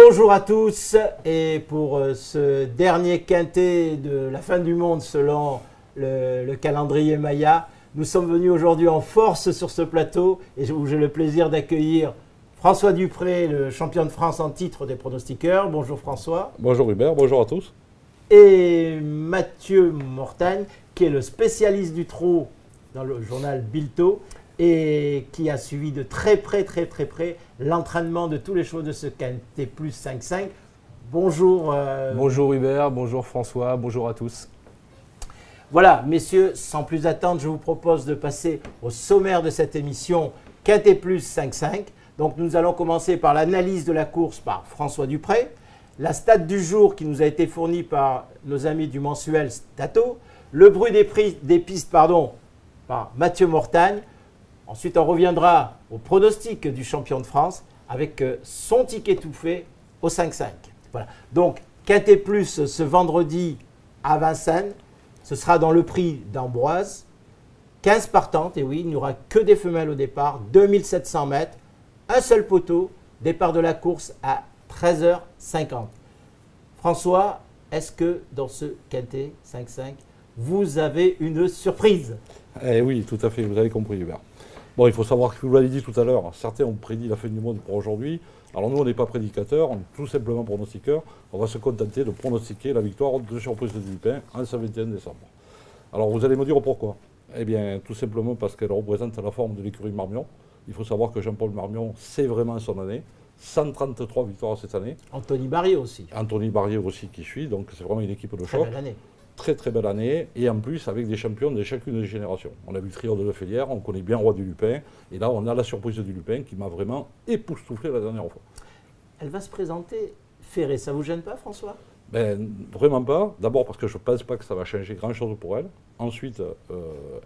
Bonjour à tous et pour ce dernier quintet de la fin du monde selon le calendrier Maya, nous sommes venus aujourd'hui en force sur ce plateau et où j'ai le plaisir d'accueillir François Dupré, le champion de France en titre des pronostiqueurs. Bonjour François. Bonjour Hubert, bonjour à tous. Et Mathieu Mortagne, qui est le spécialiste du trot dans le journal Bilto et qui a suivi de très près l'entraînement de tous les chevaux de ce quintet plus 5-5. Bonjour. Bonjour Hubert, bonjour François, bonjour à tous. Voilà, messieurs, sans plus attendre, je vous propose de passer au sommaire de cette émission quintet plus 5-5. Donc nous allons commencer par l'analyse de la course par François Dupré, la stat du jour qui nous a été fournie par nos amis du mensuel Stato, le bruit des pistes par Mathieu Mortagne. Ensuite, on reviendra au pronostic du champion de France avec son ticket tout fait au 5-5. Voilà. Donc, quintet plus ce vendredi à Vincennes, ce sera dans le prix d'Ambroise. 15 partantes, et oui, il n'y aura que des femelles au départ, 2700 mètres, un seul poteau, départ de la course à 13h50. François, est-ce que dans ce quintet 5-5, vous avez une surprise? Eh oui, tout à fait, vous avez compris Hubert. Bon, il faut savoir que vous l'avez dit tout à l'heure, certains ont prédit la fin du monde pour aujourd'hui. Alors nous, on n'est pas prédicateurs, on est tout simplement pronostiqueurs. On va se contenter de pronostiquer la victoire de Surprise du Lupin en ce 21 décembre. Alors vous allez me dire pourquoi? Eh bien, tout simplement parce qu'elle représente la forme de l'écurie Marmion. Il faut savoir que Jean-Paul Marmion, c'est vraiment son année. 133 victoires cette année. Anthony Barrier aussi. Anthony Barrier aussi qui suit, donc c'est vraiment une équipe de choc. Très belle année. Très belle année, et en plus avec des champions de chacune des générations. On a vu le trio de Lefélière, on connaît bien Roi du Lupin, et là on a la surprise du Lupin qui m'a vraiment époustouflé la dernière fois. Elle va se présenter ferrée, ça vous gêne pas François? Ben, vraiment pas, d'abord parce que je ne pense pas que ça va changer grand chose pour elle. Ensuite,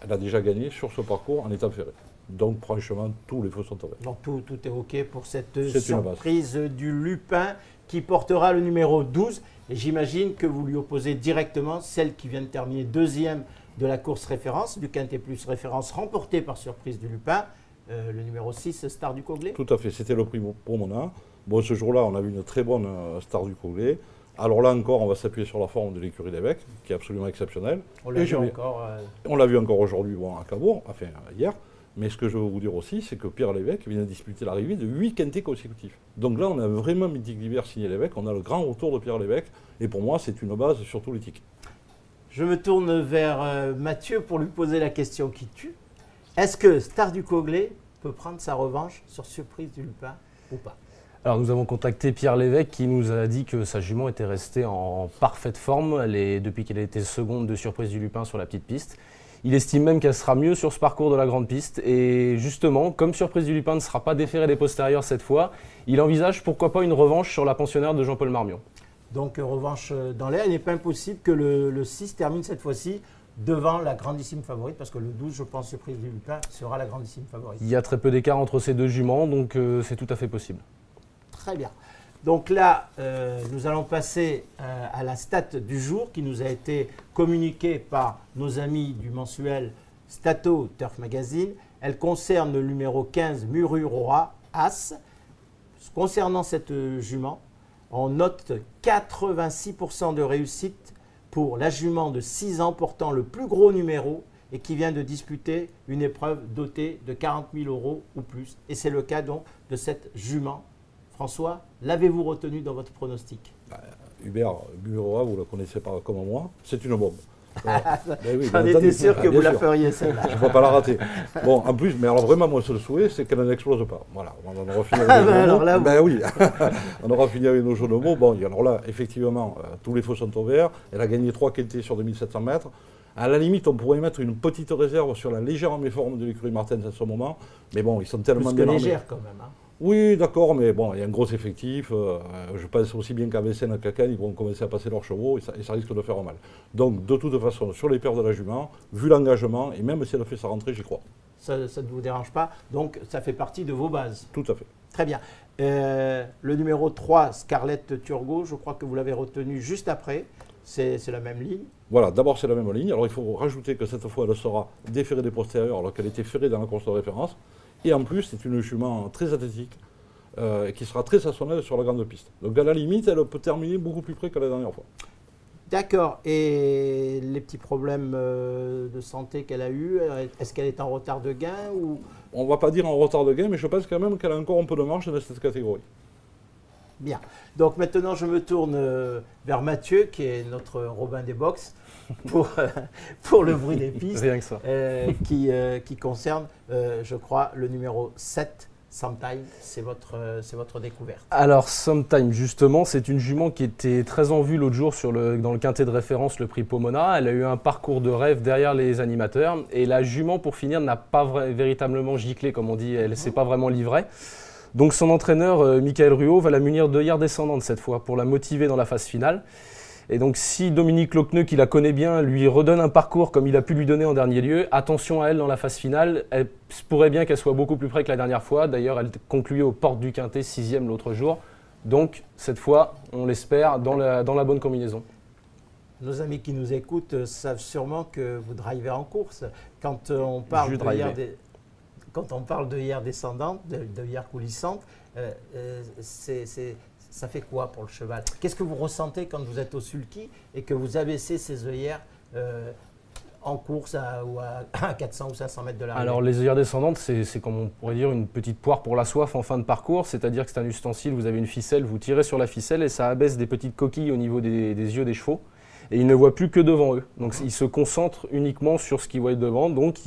elle a déjà gagné sur ce parcours en étant ferrée. Donc franchement, tous les feux sont ouverts. Donc tout est OK pour cette surprise du Lupin qui portera le numéro 12. Et j'imagine que vous lui opposez directement celle qui vient de terminer deuxième de la course référence, du Quintet Plus référence remportée par Surprise du Lupin, le numéro 6, Star du Coglé. Tout à fait, c'était le prix pour Mona. Bon, ce jour-là, on a vu une très bonne Star du Coglé. Alors là encore, on va s'appuyer sur la forme de l'écurie d'évêque, qui est absolument exceptionnelle. On l'a vu encore. On l'a vu encore aujourd'hui à Cabourg, enfin hier. Mais ce que je veux vous dire aussi, c'est que Pierre Lévesque vient de disputer l'arrivée de 8 quintets consécutifs. Donc là, on a vraiment Mythique d'hiver signé Lévesque, on a le grand retour de Pierre Lévesque, et pour moi, c'est une base sur tous les tickets. Je me tourne vers Mathieu pour lui poser la question qui tue. Est-ce que Star du Coglé peut prendre sa revanche sur Surprise du Lupin ou pas? Alors nous avons contacté Pierre Lévesque qui nous a dit que sa jument était restée en parfaite forme depuis qu'elle a été seconde de Surprise du Lupin sur la petite piste. Il estime même qu'elle sera mieux sur ce parcours de la grande piste. Et justement, comme Surprise du Lupin ne sera pas déféré des postérieurs cette fois, il envisage pourquoi pas une revanche sur la pensionnaire de Jean-Paul Marmion. Donc revanche dans l'air, il n'est pas impossible que le 6 termine cette fois-ci devant la grandissime favorite, parce que le 12, je pense, Surprise du Lupin sera la grandissime favorite. Il y a très peu d'écart entre ces deux juments, donc c'est tout à fait possible. Très bien. Donc là, nous allons passer à la stat du jour qui nous a été communiquée par nos amis du mensuel Stato Turf Magazine. Elle concerne le numéro 15, Mururoa As. Concernant cette jument, on note 86% de réussite pour la jument de 6 ans portant le plus gros numéro et qui vient de disputer une épreuve dotée de 40 000 € ou plus. Et c'est le cas donc de cette jument. François, l'avez-vous retenu dans votre pronostic? Hubert, Mururoa, vous ne la connaissez pas comme moi, c'est une bombe. Oui, j'en étais sûr que vous la feriez celle-là. Je ne peux pas la rater. Bon, en plus, mais alors vraiment, mon seul souhait, c'est qu'elle n'explose pas. Voilà, on aura fini avec nos jeux de mots. Ben oui, on aura fini avec nos jeux de mots. Bon, alors là, effectivement, tous les feux sont ouverts. Elle a gagné 3 quintés sur 2700 mètres. À la limite, on pourrait mettre une petite réserve sur la légère méforme de l'écurie Martens à ce moment. Mais bon, ils sont tellement bien armés. Légère quand même. Hein. Oui, d'accord, mais bon, il y a un gros effectif. Je pense aussi bien qu'à Vincennes, à Cacan, ils vont commencer à passer leurs chevaux et ça risque de faire mal. Donc, de toute façon, sur les paires de la jument, vu l'engagement, et même si elle a fait sa rentrée, j'y crois. Ça ne vous dérange pas. Donc, ça fait partie de vos bases. Tout à fait. Très bien. Le numéro 3, Scarlett Turgot, je crois que vous l'avez retenu juste après. C'est la même ligne. Voilà, d'abord c'est la même ligne. Alors il faut rajouter que cette fois elle sera déférée des postérieurs alors qu'elle était ferrée dans la course de référence. Et en plus c'est une jument très athlétique. et qui sera très stationnaire sur la grande piste. Donc à la limite, elle peut terminer beaucoup plus près que la dernière fois. D'accord. Et les petits problèmes de santé qu'elle a eus, est-ce qu'elle est en retard de gain ou... On ne va pas dire en retard de gain, mais je pense quand même qu'elle a encore un peu de marge dans cette catégorie. Bien. Donc maintenant, je me tourne vers Mathieu, qui est notre Robin des box, pour le bruit des pistes. Rien que ça. Qui concerne, je crois, le numéro 7. Sometime, c'est votre découverte. Alors, Sometime, justement, c'est une jument qui était très en vue l'autre jour dans le quintet de référence, le prix Pomona. Elle a eu un parcours de rêve derrière les animateurs. Et la jument, pour finir, n'a pas véritablement giclé, comme on dit. Elle ne s'est pas vraiment livrée. Donc, son entraîneur, Michael Ruot, va la munir d'œillères descendantes cette fois pour la motiver dans la phase finale. Et donc, si Dominique Lochneux, qui la connaît bien, lui redonne un parcours comme il a pu lui donner en dernier lieu, attention à elle dans la phase finale. Elle pourrait bien qu'elle soit beaucoup plus près que la dernière fois. D'ailleurs, elle concluait aux portes du quintet, 6e l'autre jour. Donc, cette fois, on l'espère, dans la bonne combinaison. Nos amis qui nous écoutent savent sûrement que vous drivez en course. Quand on parle d'œillères descendantes, d'œillères coulissantes, ça fait quoi pour le cheval? Qu'est-ce que vous ressentez quand vous êtes au sulky et que vous abaissez ces œillères en course à 400 ou 500 mètres de l'arrivée? Alors les œillères descendantes, c'est comme on pourrait dire une petite poire pour la soif en fin de parcours, c'est-à-dire que c'est un ustensile, vous avez une ficelle, vous tirez sur la ficelle et ça abaisse des petites coquilles au niveau des yeux des chevaux. Et ils ne voient plus que devant eux. Donc ils se concentrent uniquement sur ce qu'ils voient devant. Donc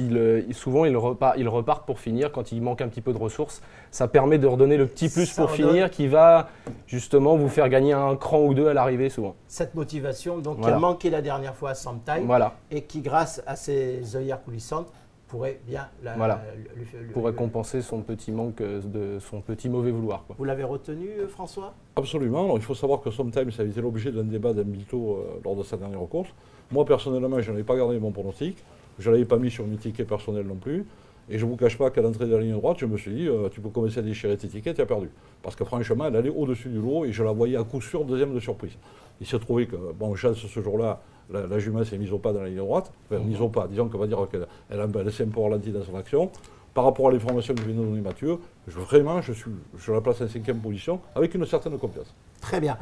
souvent ils repartent pour finir quand il manque un petit peu de ressources. Ça permet de redonner le petit plus pour finir qui va justement vous faire gagner un cran ou deux à l'arrivée souvent. Cette motivation donc, qui a manqué la dernière fois à Sometime et qui grâce à ces œillères coulissantes pourrait bien pourrait compenser son petit manque, son petit mauvais vouloir. Vous l'avez retenu, François? Absolument. Alors, il faut savoir que Sometime, ça a été l'objet d'un débat d'Hamilton lors de sa dernière course. Moi, personnellement, je n'avais pas gardé mon pronostic. Je ne l'avais pas mis sur mes tickets personnels non plus. Et je ne vous cache pas qu'à l'entrée de la ligne droite, je me suis dit, tu peux commencer à déchirer tes tickets, tu as perdu. Parce que franchement, elle allait au-dessus du lot et je la voyais à coup sûr deuxième de surprise. Il s'est trouvé que, bon, chance ce jour-là, la jument s'est mise au pas dans la ligne droite. Enfin, mise au pas, disons qu'on va dire qu'elle s'est un peu ralentie dans son action. Par rapport à l'information que vient de donner Mathieu, je la place en 5e position avec une certaine confiance. Très bien.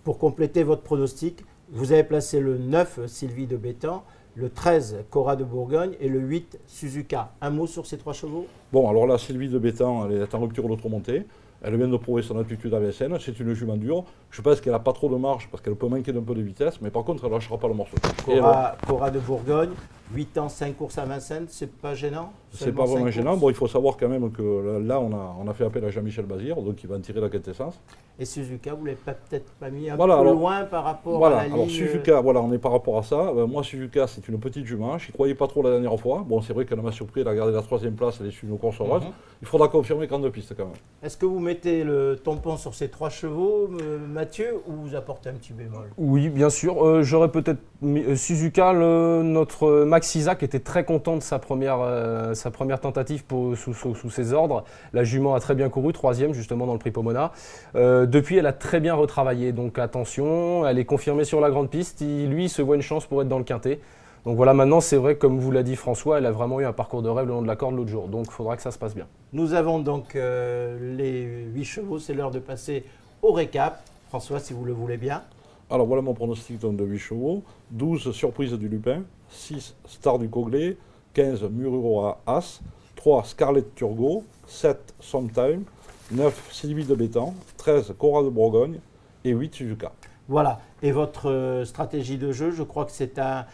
Pour compléter votre pronostic, vous avez placé le 9, Sylvie de Bétan, le 13, Cora de Bourgogne et le 8, Suzuka. Un mot sur ces 3 chevaux? Bon, alors là, Sylvie de Bétan, elle est en rupture d'autre montée. Elle vient de prouver son aptitude à Vincennes. C'est une jument dure. Je pense qu'elle n'a pas trop de marge parce qu'elle peut manquer d'un peu de vitesse, mais par contre, elle ne lâchera pas le morceau. Cora de Bourgogne, 8 ans, 5 courses à Vincennes, c'est pas gênant? C'est pas vraiment gênant. Bon, il faut savoir quand même que là, on a fait appel à Jean-Michel Bazir, donc il va en tirer la quintessence. Et Suzuka, vous ne l'avez peut-être pas mis un peu loin par rapport à la ligne? Alors Suzuka, on est par rapport à ça. Moi, Suzuka, c'est une petite jument. Je n'y croyais pas trop la dernière fois. Bon, c'est vrai qu'elle m'a surpris. Elle a gardé la 3e place. Elle est sur une course heureuse. Il faudra confirmer grande piste quand même. Est-ce que vous mettez le tampon sur ces 3 chevaux, Mathieu, ou vous apportez un petit bémol? Oui, bien sûr. J'aurais peut-être mis Suzuka. Notre Max Isaac était très content de sa première tentative sous ses ordres. La jument a très bien couru, 3e justement dans le prix Pomona. Depuis, elle a très bien retravaillé, donc attention, elle est confirmée sur la grande piste. Lui, il se voit une chance pour être dans le quintet. Donc voilà, maintenant, c'est vrai, comme vous l'a dit François, elle a vraiment eu un parcours de rêve le long de la corde l'autre jour. Donc il faudra que ça se passe bien. Nous avons donc les 8 chevaux. C'est l'heure de passer au récap. François, si vous le voulez bien. Alors voilà mon pronostic de 8 chevaux. 12, Surprise du Lupin. 6, Star du Coglé. 15, Mururo As. 3, Scarlett Turgot. 7, Sometime. 9, Sylvie de Bétan. 13, Cora de Bourgogne. Et 8, Suzuka. Voilà. Et votre stratégie de jeu, je crois que c'est un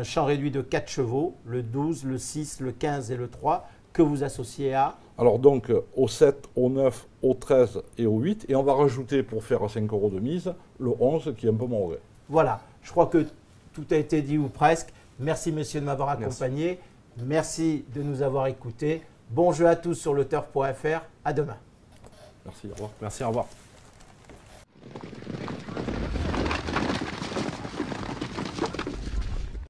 champ réduit de 4 chevaux. Le 12, le 6, le 15 et le 3 que vous associez à... Alors donc au 7, au 9, au 13 et au 8. Et on va rajouter pour faire 5 € de mise, le 11 qui est un peu mon regret. Voilà. Je crois que tout a été dit ou presque. Merci messieurs de m'avoir accompagné. Merci de nous avoir écoutés. Bon jeu à tous sur le turf.fr. À demain. Merci, au revoir. Merci, au revoir.